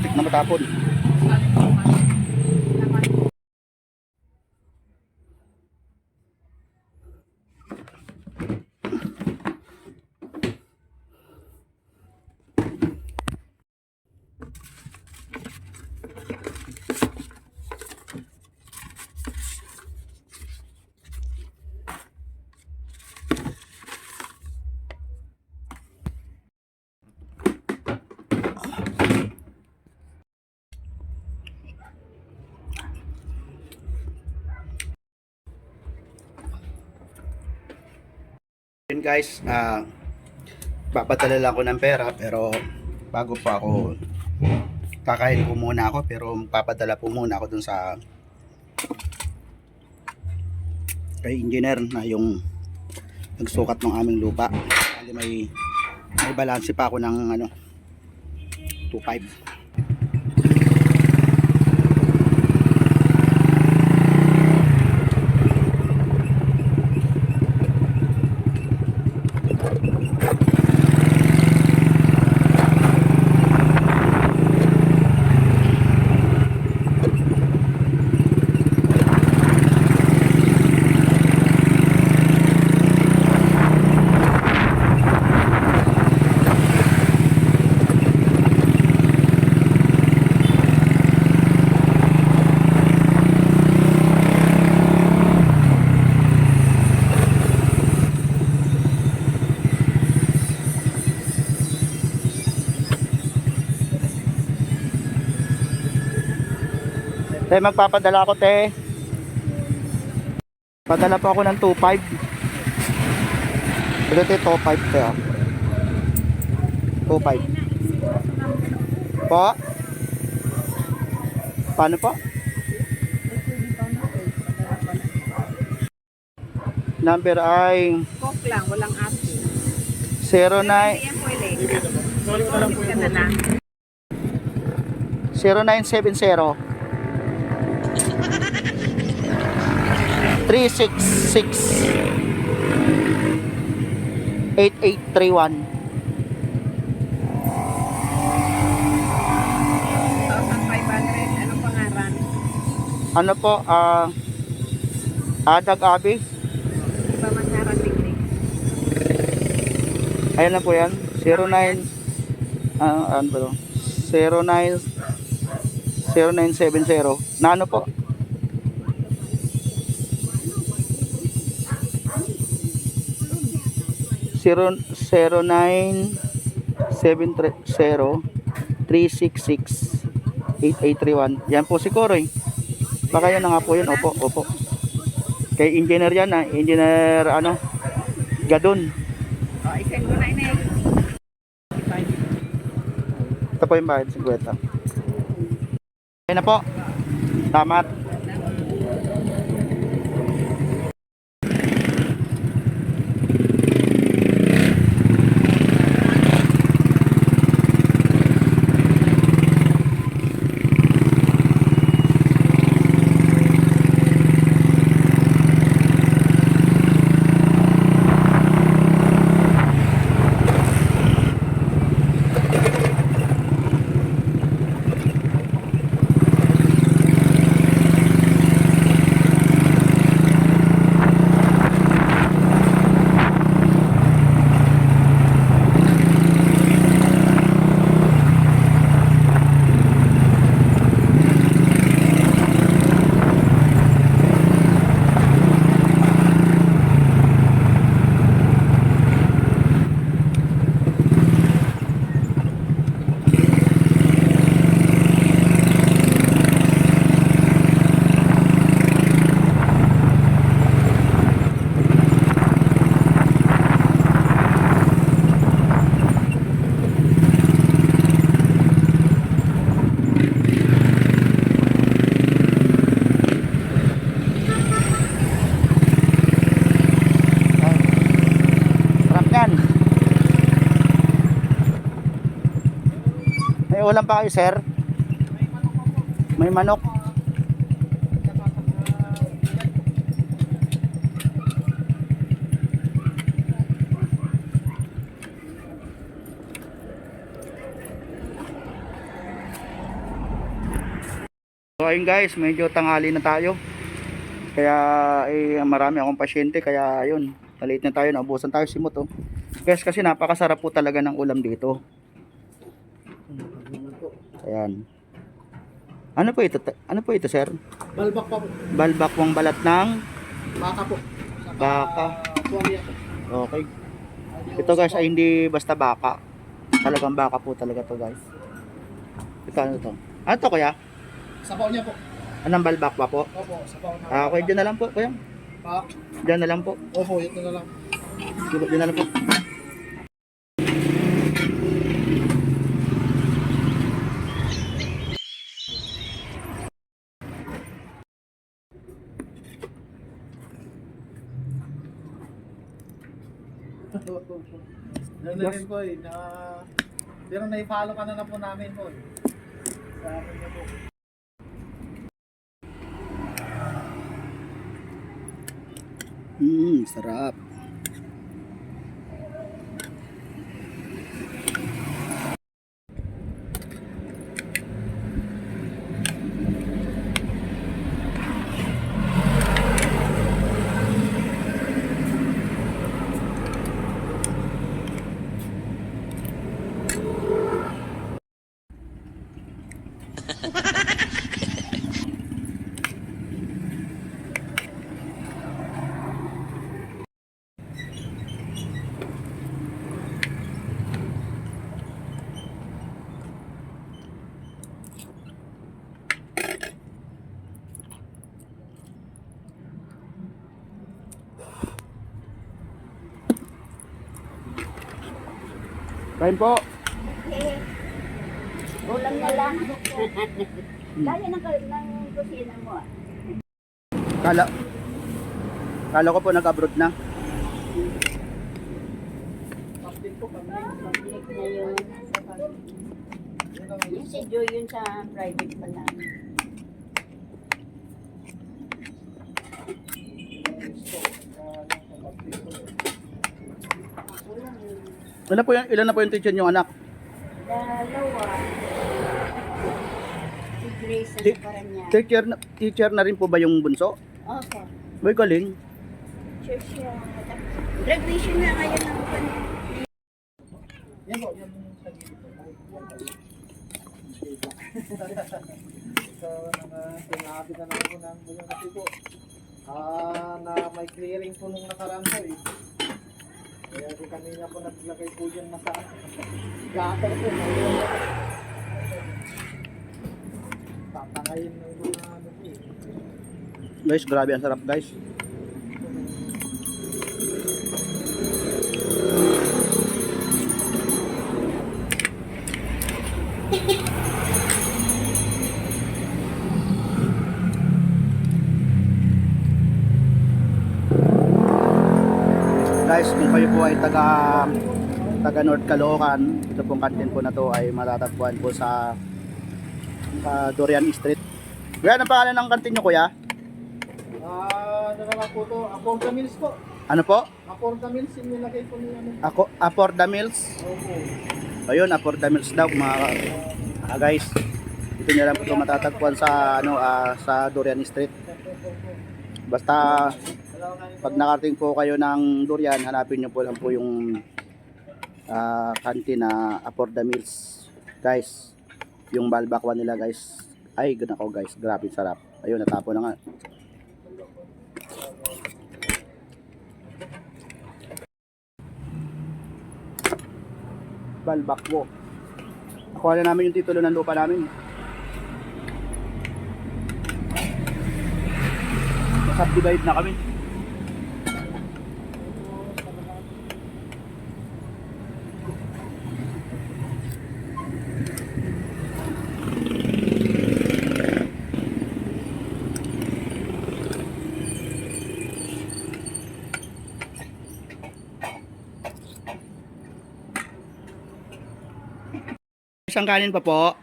muntik na matapon. Yun guys, papadala lang ako ng pera, pero bago pa ako, kakain ko muna ako, pero papadala po muna ako dun sa kay engineer na yung nagsukat ng aming lupa. Kasi may balanse pa ako ng 2.5. Te, magpapadala ako, te. Padala po ako ng 2.5. Ito, te, 2.5, te. 2.5. Po? Paano po? Number ay Coke lang, walang asin. 09 0970 366 8831. 1,500. Anong pangaran? Ano po? Adag Abi. Iba Mansaran Tingling. Ayan na po yan. 09 ano ba to? 09 0970 na ano po? 0970-366-8831. Yan po si Koroy. Baka yan na nga po yun. Opo, opo. Kay engineer yan engineer Gadon. I-send ko na ini. Ito po yung bayad, 50. Ayan na po. Tamat. May ulam pa kayo, sir? May manok. So ayun guys, medyo tanghali na tayo. Kaya marami akong pasyente, kaya ayun, late na tayo, naubusan tayo simot oh. Guys, kasi napakasarap po talaga ng ulam dito. Ayan. Ano po ito? Ano po ito, sir? Balbak pa po. Balbakwang balat ng Baka po. baka. Tuwalya po. Okay. Ito guys ay hindi basta baka. Talagang baka po talaga to guys. Ito ano to? Ano to kuya? Sabaw niya po. Anong balbakwa po? Opo, sabaw na. Okay, dyan na lang po kuya. Pa. Dyan na lang po. Opo, ito na lang. Dyan na lang po. Ganun din po eh. Pero na-follow ka na po namin po eh. Sa akin na po. Sarap. Kain po. Eh, ulam na lang. Kaya ng kusina mo. Kala ko po nag-abroad na. Update po kami. Public na yun. Yung si Joy yun sa private pa lang. Ilan na po yung teacher yung anak? Dalawa. Si Grace Di- ang parang niya. Teacher na rin po ba yung bunso? Opo. Boy, galing. Sure siya. Graduation na ngayon ng kanina. Yan po, yan sa gilid po. So, sinabi na lang po ng bulan kasi po. Na may clearing po nung nakaraan po eh. Kaya di kanina po naglagay po dyan na sa gutter po. Tatangayin ng mga ano po eh. Guys, grabe ang sarap guys. Guys, kung kayo po ay taga North Caloocan, ito pong kantin po na to ay matatagpuan po sa Dorian Street. Kuya, ano pangalan ng kantin nyo kuya? Ano na lang po to? Aporta Mills po. Ano po? Aporta Mills, yung nilagay po niya. Ako, Aporda Mills. Opo. Ayun, Aporda Mills daw mga guys. Ito nyo lang po ito matatagpuan sa sa Dorian Street. Basta pag nakarating po kayo ng Dorian, hanapin nyo po lang po yung kantin na Aporda Mills. Guys, yung balbakwa nila guys. Ay, ganun ako guys. Grabe sarap. Ayun, natapo na nga. Balbakwo. Nakuha na namin yung titulo ng lupa namin. Subdivide na kami. Isang kanin pa po.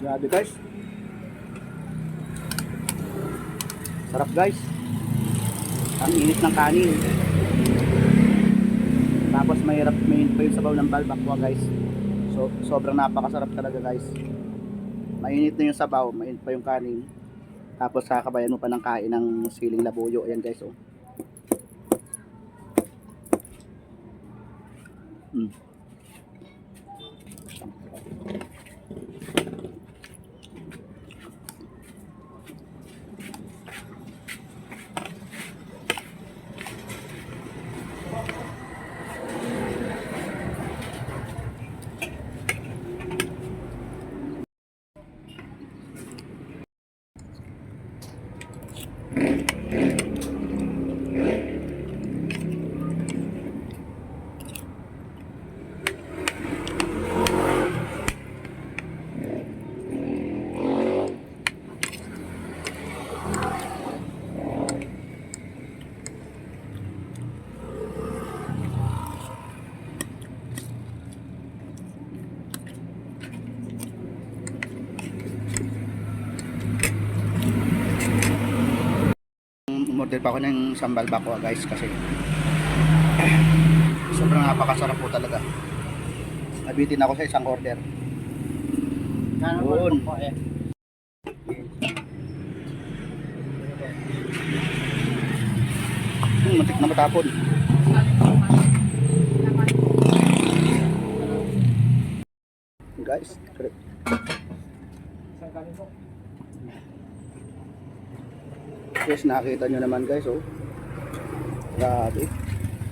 Grabe guys. Sarap guys. Ang init ng kanin. Tapos mahirap main pa yung sabaw ng balbakwa guys. So, sobrang napakasarap talaga guys. Mainit na yung sabaw, mainit pa yung kanin. Tapos kakabayan mo pa ng kain ng siling labuyo. Ayan guys oh. Umorder pa ako ng sambal bakwa guys kasi sobrang napakasarap po talaga. Nabitin ako sa isang order. Yun. Matik na matapon. Guys, correct. Isang kanin po. Guys, nakita nyo naman guys, oh. Grabe.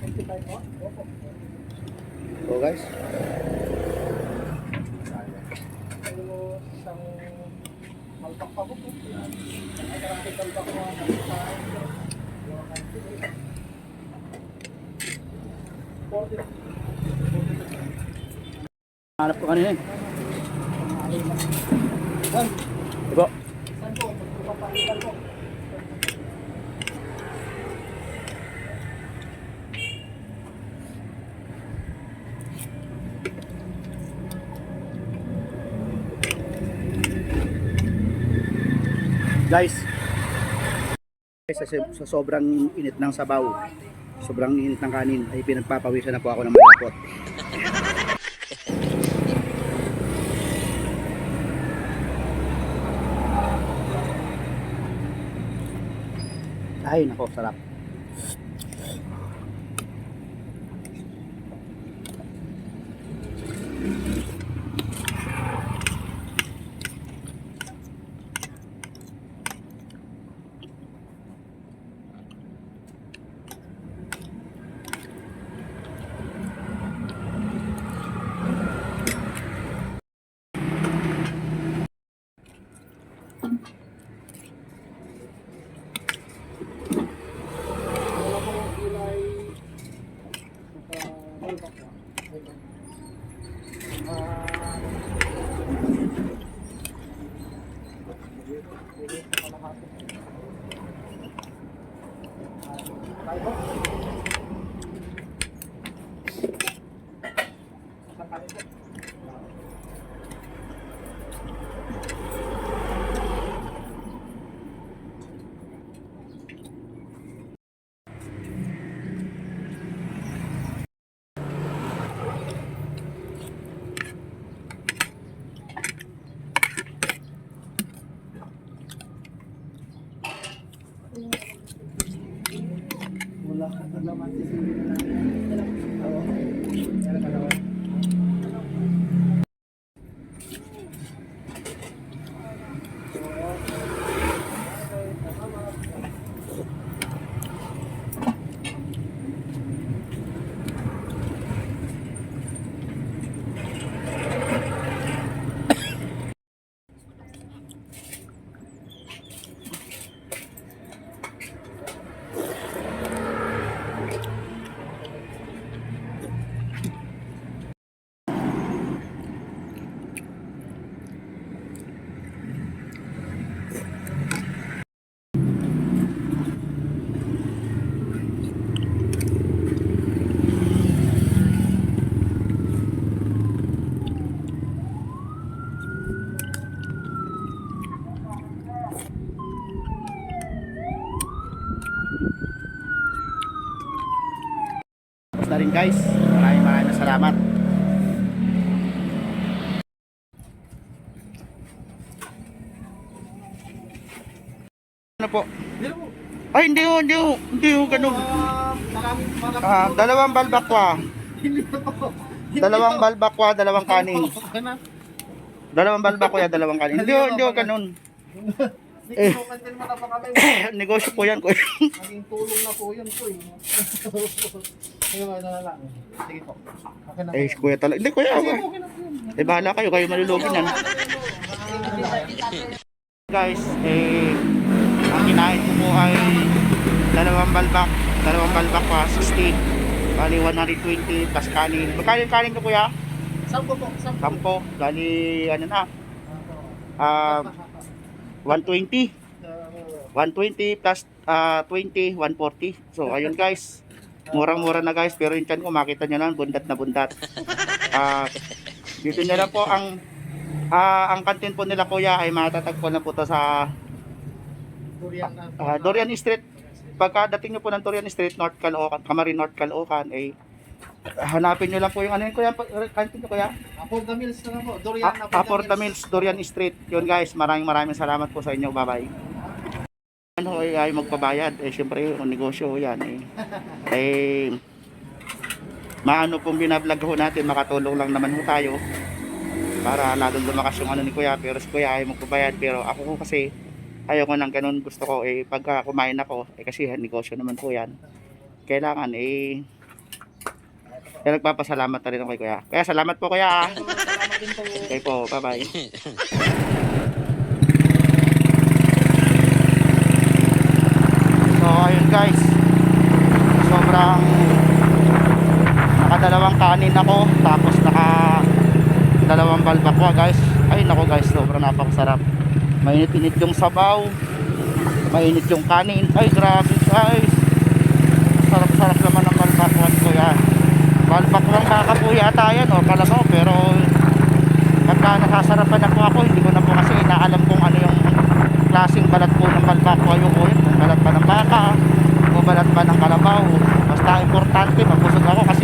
25 po? Opo. So guys, Pero isang malpak pa po po. Ay, karapit malpak po ang sa 40. hanap ko kanina eh. Diba? Saan po? Magpapalitan po. Guys, sa sobrang init ng sabaw, sobrang init ng kanin, ay pinagpapawisan na po ako ng malapot. Ay, nako, sarap. guys. Maraming salamat. Ano po? Ay, hindi ho, ganun. Dalawang balbakwa. Dalawang balbakwa, dalawang kanin. Dalawang balbakwa, dalawang kanin. Hindi ho, ganun. Negosyo po yan, kuya. Naging tulong na po yun po eh. Sige po, na lang. Sige po. Okay na po. Kuya talaga. Hindi, kuya. Bahala kayo malulugin yan. Guys, ang kinain ko po ay dalawang balbak pa, 60. Bali 120 plus kanin. Magkano yung kanin ko, kuya? 10 po. 10. Bali, ano na? 120. 120 plus 20, 140. So, ayun guys. Murang-mura na guys. Pero yung tiyan ko, makita nyo lang, bundat na bundat. Dito nyo lang po ang kantin po nila, kuya, ay matatagpo na po to sa Dorian Street. Pagkadating nyo po ng Dorian Street, North Caloocan, Camarin North Caloocan, hanapin nyo lang po yung ano yun, kuya, kantin nyo, kuya? Apor the Mills na lang po. Apor the Mills, Dorian Street. Yun guys, maraming salamat po sa inyo. Bye-bye. Ano ay magpabayad. Syempre, yung negosyo yan. Maano pong binablog ho natin, makatulong lang naman ho tayo para lalong lumakas yung ano ni kuya. Pero si kuya ay magpabayad. Pero ako ko kasi ayoko nang ganun. Gusto ko pagka kumain ako, kasi negosyo naman po yan. Kailangan kaya nagpapasalamat na rin ako kay kuya. Kaya salamat po, kuya. Okay po, bye-bye. So, ayun guys. Sobrang nakadalawang kanin ako. Tapos dalawang balbakwa guys. Ay nako guys, sobrang napakasarap. Mainit-init yung sabaw. Mainit yung kanin. Ay grabe guys. Sarap-sarap naman ng balbakwa ko yan. Balbakwang baka po yata yan, kalabaw, pero pagka nasasarapan na po ako, hindi ko na po kasi inaalam kung ano yung klaseng balat po ng balbakwa yung kung balat pa ng baka o balat pa ng kalabaw. Basta importante, mabusog ako kasi